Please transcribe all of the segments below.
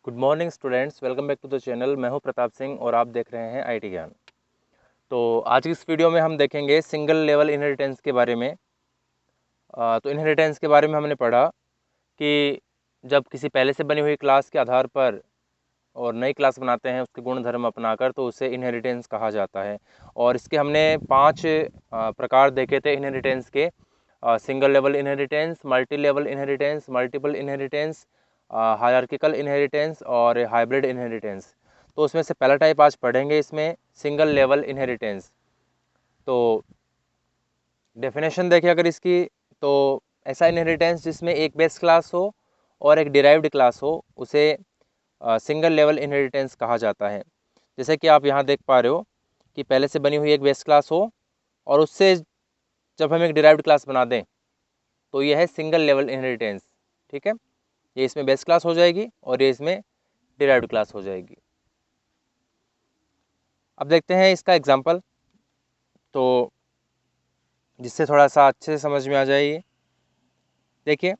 Good morning students, welcome back to the channel. मैं हूं प्रताप सिंह और आप देख रहे हैं आईटी ज्ञान। तो आज की इस वीडियो में हम देखेंगे सिंगल लेवल इनहेरिटेंस के बारे में। तो इनहेरिटेंस के बारे में हमने पढ़ा कि जब किसी पहले से बनी हुई क्लास के आधार पर और नई क्लास बनाते हैं उसके गुण धर्म अपनाकर, तो उसे इनहेरिटेंस कहा जाता है। और इसके हमने 5 प्रकार देखे थे इनहेरिटेंस के: single level inheritance, multi level inheritance, multiple inheritance, hierarchical inheritance और हाइब्रिड इनहेरिटेंस। तो उसमें से पहला टाइप आज पढ़ेंगे, इसमें सिंगल लेवल इनहेरिटेंस। तो डेफिनेशन देखें अगर इसकी, तो ऐसा इनहेरिटेंस जिसमें एक बेस क्लास हो और एक डिराइव्ड क्लास हो, उसे सिंगल लेवल इनहेरिटेंस कहा जाता है। जैसे कि आप यहाँ देख पा रहे हो कि पहले से बनी हुई एक बेस क्लास हो और उससे जब हम एक डिराइव्ड क्लास बना दें तो यह है सिंगल लेवल इनहेरिटेंस। ठीक है, ये इसमें बेस क्लास हो जाएगी और ये इसमें डिराइव्ड क्लास हो जाएगी। अब देखते हैं इसका एग्जांपल, तो जिससे थोड़ा सा अच्छे से समझ में आ जाए। ये देखिए,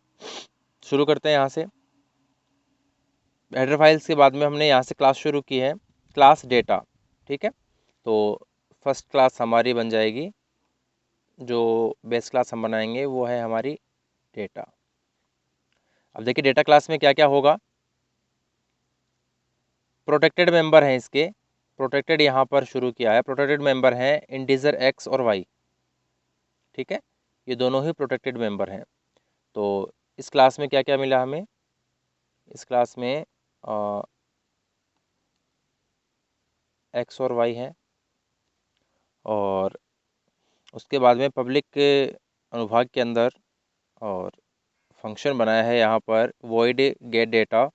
शुरू करते हैं यहाँ से। हेडर फाइल्स के बाद में हमने यहाँ से क्लास शुरू की है, क्लास डेटा। ठीक है, तो फर्स्ट क्लास हमारी बन जाएगी, जो बेस क्लास हम बनाएंगे वो है हमारी डेटा। अब देखिए डेटा क्लास में क्या क्या होगा। प्रोटेक्टेड मेंबर हैं इसके, प्रोटेक्टेड यहाँ पर शुरू किया है। प्रोटेक्टेड मेंबर हैं इंटीजर एक्स और वाई। ठीक है, ये दोनों ही प्रोटेक्टेड मेंबर हैं। तो इस क्लास में क्या क्या मिला हमें, इस क्लास में एक्स और वाई है, और उसके बाद में पब्लिक अनुभाग के अंदर और फंक्शन बनाया है यहाँ पर वॉइड गेट डेटा,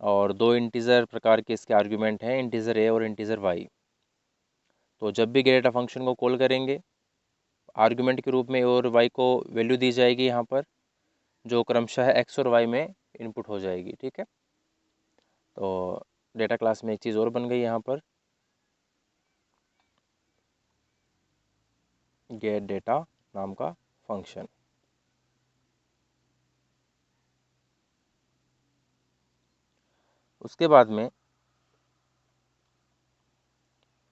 और 2 इंटीजर प्रकार के इसके आर्गुमेंट हैं, इंटीजर ए और इंटीजर वाई। तो जब भी गेट डेटा फंक्शन को कॉल करेंगे, आर्गुमेंट के रूप में ए और वाई को वैल्यू दी जाएगी यहाँ पर, जो क्रमशः एक्स और वाई में इनपुट हो जाएगी। ठीक है, तो डेटा क्लास में एक चीज़ और बन गई यहाँ पर, गेट डेटा नाम का फंक्शन। उसके बाद में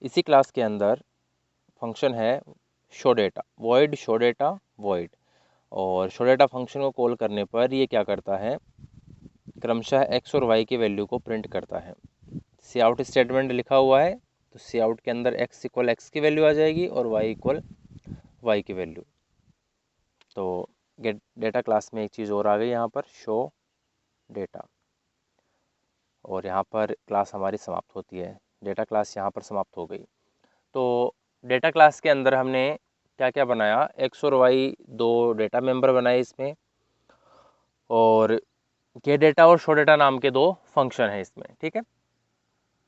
इसी क्लास के अंदर फंक्शन है show data, void show data void. और शो डेटा फंक्शन को कॉल करने पर ये क्या करता है, क्रमशः एक्स और वाई की वैल्यू को प्रिंट करता है। सी आउट स्टेटमेंट लिखा हुआ है, तो सी आउट के अंदर एक्स इक्वल एक्स की वैल्यू आ जाएगी और वाई इक्वल वाई की वैल्यू। तो गेट डेटा क्लास में एक चीज़ और आ गई यहाँ पर, शो डेटा। और यहाँ पर क्लास हमारी समाप्त होती है, डेटा क्लास यहाँ पर समाप्त हो गई। तो डेटा क्लास के अंदर हमने क्या क्या बनाया, एक्स और वाई 2 डेटा मेंबर बनाए इसमें, और गेट डेटा और शो डेटा नाम के 2 फंक्शन हैं इसमें। ठीक है,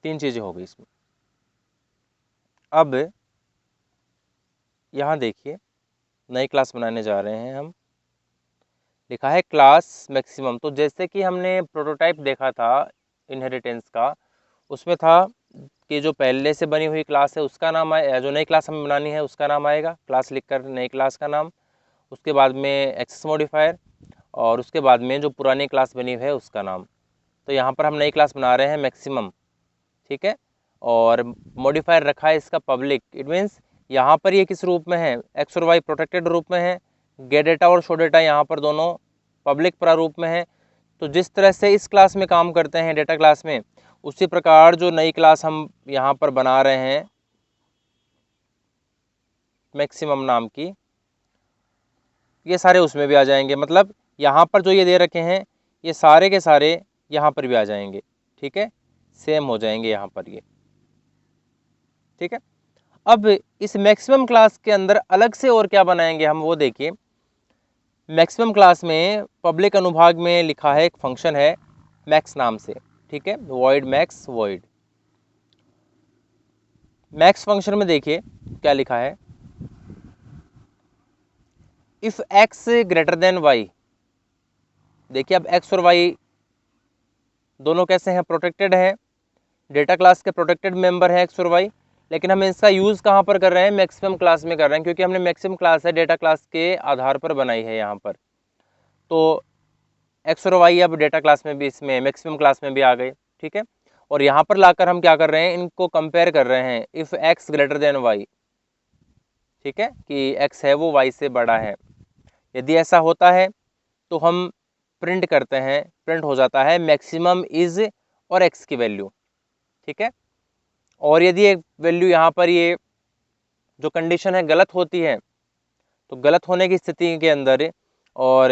3 चीज़ें हो गई इसमें। अब यहाँ देखिए, नई क्लास बनाने जा रहे हैं हम, लिखा है क्लास मैक्सिमम। तो जैसे कि हमने प्रोटोटाइप देखा था इनहेरिटेंस का, उसमें था कि जो पहले से बनी हुई क्लास है उसका नाम आए, जो नई क्लास हमें बनानी है उसका नाम आएगा, क्लास लिखकर नई क्लास का नाम, उसके बाद में एक्सेस मॉडिफायर, और उसके बाद में जो पुरानी क्लास बनी हुई है उसका नाम। तो यहाँ पर हम नई क्लास बना रहे हैं मैक्सिमम। ठीक है, और मॉडिफायर रखा है इसका पब्लिक। इट मीन्स यहाँ पर ये किस रूप में है, एक्स और वाई प्रोटेक्टेड रूप में है, गेट डेटा और शो डेटा यहाँ पर दोनों पब्लिक प्रारूप में है। तो जिस तरह से इस क्लास में काम करते हैं डेटा क्लास में, उसी प्रकार जो नई क्लास हम यहाँ पर बना रहे हैं मैक्सिमम नाम की, ये सारे उसमें भी आ जाएंगे। मतलब यहाँ पर जो ये दे रखे हैं ये सारे के सारे यहाँ पर भी आ जाएंगे। ठीक है, सेम हो जाएंगे यहाँ पर ये। ठीक है, अब इस मैक्सिमम क्लास के अंदर अलग से और क्या बनाएंगे हम, वो देखिए। मैक्सिमम क्लास में पब्लिक अनुभाग में लिखा है एक फंक्शन है मैक्स नाम से। ठीक है, void max void. Max function में देखिए क्या लिखा है, if X greater than Y. देखिए अब एक्स और वाई दोनों कैसे हैं, प्रोटेक्टेड है, डेटा क्लास के प्रोटेक्टेड मेंबर है एक्स और वाई। लेकिन हम इसका यूज़ कहाँ पर कर रहे हैं, मैक्सिमम क्लास में कर रहे हैं, क्योंकि हमने मैक्सिमम क्लास है डेटा क्लास के आधार पर बनाई है यहाँ पर। तो एक्स और वाई अब डेटा क्लास में भी, इसमें मैक्सिमम क्लास में भी आ गए, ठीक है। और यहाँ पर लाकर हम क्या कर रहे हैं, इनको कंपेयर कर रहे हैं, if X greater than Y, ठीक है, कि एक्स है वो वाई से बड़ा है। यदि ऐसा होता है तो हम प्रिंट करते हैं, प्रिंट हो जाता है मैक्सिमम इज और एक्स की वैल्यू, ठीक है। और यदि एक वैल्यू यहाँ पर ये जो कंडीशन है गलत होती है, तो गलत होने की स्थिति के अंदर और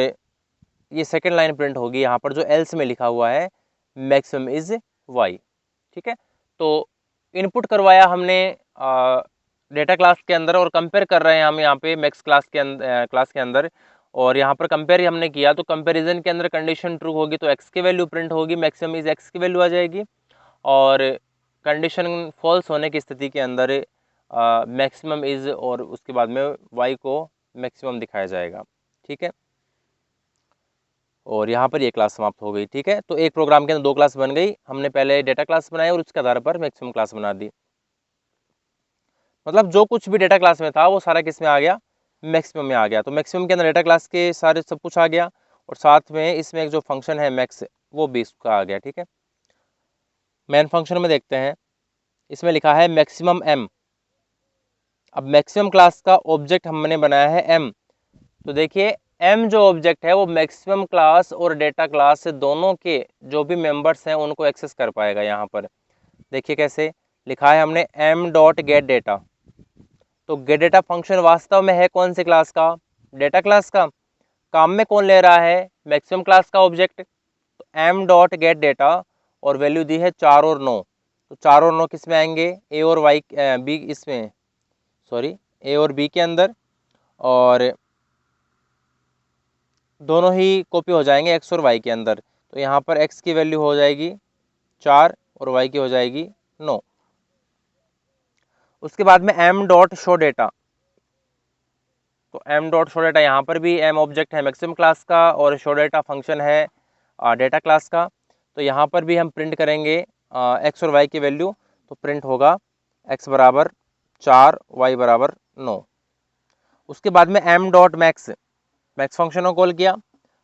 ये सेकेंड लाइन प्रिंट होगी यहाँ पर जो एल्स में लिखा हुआ है मैक्सिमम इज वाई, ठीक है। तो इनपुट करवाया हमने डेटा क्लास के अंदर और कंपेयर कर रहे हैं हम यहाँ पे मैक्स क्लास के अंदर, और यहाँ पर कंपेयर हमने किया तो कंपैरिजन के अंदर कंडीशन ट्रू होगी तो एक्स की वैल्यू प्रिंट होगी, मैक्सिमम इज एक्स की वैल्यू आ जाएगी। और कंडीशन फॉल्स होने की स्थिति के अंदर मैक्सिमम इज और उसके बाद में वाई को मैक्सिमम दिखाया जाएगा, ठीक है। और यहाँ पर ये क्लास समाप्त हो गई, ठीक है। तो एक प्रोग्राम के अंदर दो क्लास बन गई, हमने पहले डेटा क्लास बनाई और उसके आधार पर मैक्सिमम क्लास बना दी। मतलब जो कुछ भी डेटा क्लास में था वो सारा किस में आ गया, मैक्सिमम में आ गया। तो मैक्सिमम के अंदर डेटा क्लास के सारे सब कुछ आ गया और साथ में इसमें एक जो फंक्शन है मैक्स वो भी इसका आ गया, ठीक है। मेन फंक्शन में देखते हैं, इसमें लिखा है मैक्सिमम एम। अब मैक्सिमम क्लास का ऑब्जेक्ट हमने बनाया है एम, तो देखिए एम जो ऑब्जेक्ट है वो मैक्सिमम क्लास और डेटा क्लास से दोनों के जो भी मेंबर्स हैं उनको एक्सेस कर पाएगा। यहाँ पर देखिए कैसे लिखा है हमने एम डॉट गेट डेटा। तो गेट डेटा फंक्शन वास्तव में है कौन से क्लास का, डेटा क्लास का। काम में कौन ले रहा है, मैक्सिमम क्लास का ऑब्जेक्ट। तो एम डॉट गेट डेटा और वैल्यू दी है 4 और 9, तो 4 और 9 किस में आएंगे, ए और वाई बी, इसमें सॉरी ए और बी के अंदर, और दोनों ही कॉपी हो जाएंगे एक्स और वाई के अंदर। तो यहाँ पर एक्स की वैल्यू हो जाएगी 4 और वाई की हो जाएगी 9। उसके बाद में एम डॉट शो डेटा, तो एम डॉट शो डेटा, यहाँ पर भी एम ऑब्जेक्ट है मैक्सिमम क्लास का और शो डेटा फंक्शन है डेटा क्लास का। तो यहाँ पर भी हम प्रिंट करेंगे एक्स और वाई की वैल्यू, तो प्रिंट होगा एक्स बराबर 4 वाई बराबर 9। उसके बाद में M dot max, max function को कॉल किया,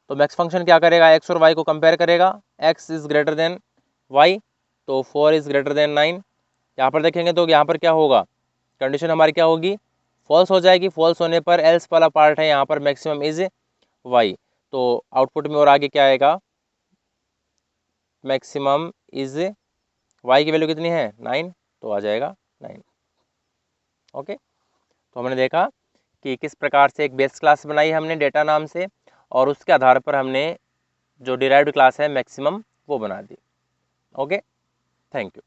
तो मैक्स फंक्शन क्या करेगा, एक्स और वाई को कंपेयर करेगा, X is greater than Y, तो 4 इज़ ग्रेटर देन 9। यहाँ पर देखेंगे तो यहाँ पर क्या होगा, कंडीशन हमारी क्या होगी, फॉल्स हो जाएगी। फॉल्स होने पर एल्स वाला पार्ट है यहाँ पर मैक्सिमम इज वाई, तो आउटपुट में और आगे क्या आएगा, मैक्सिमम इज वाई की वैल्यू कितनी है 9, तो आ जाएगा 9। ओके, तो हमने देखा कि किस प्रकार से एक बेस क्लास बनाई हमने डेटा नाम से और उसके आधार पर हमने जो डिराइव्ड क्लास है मैक्सिमम वो बना दी। Okay, thank you.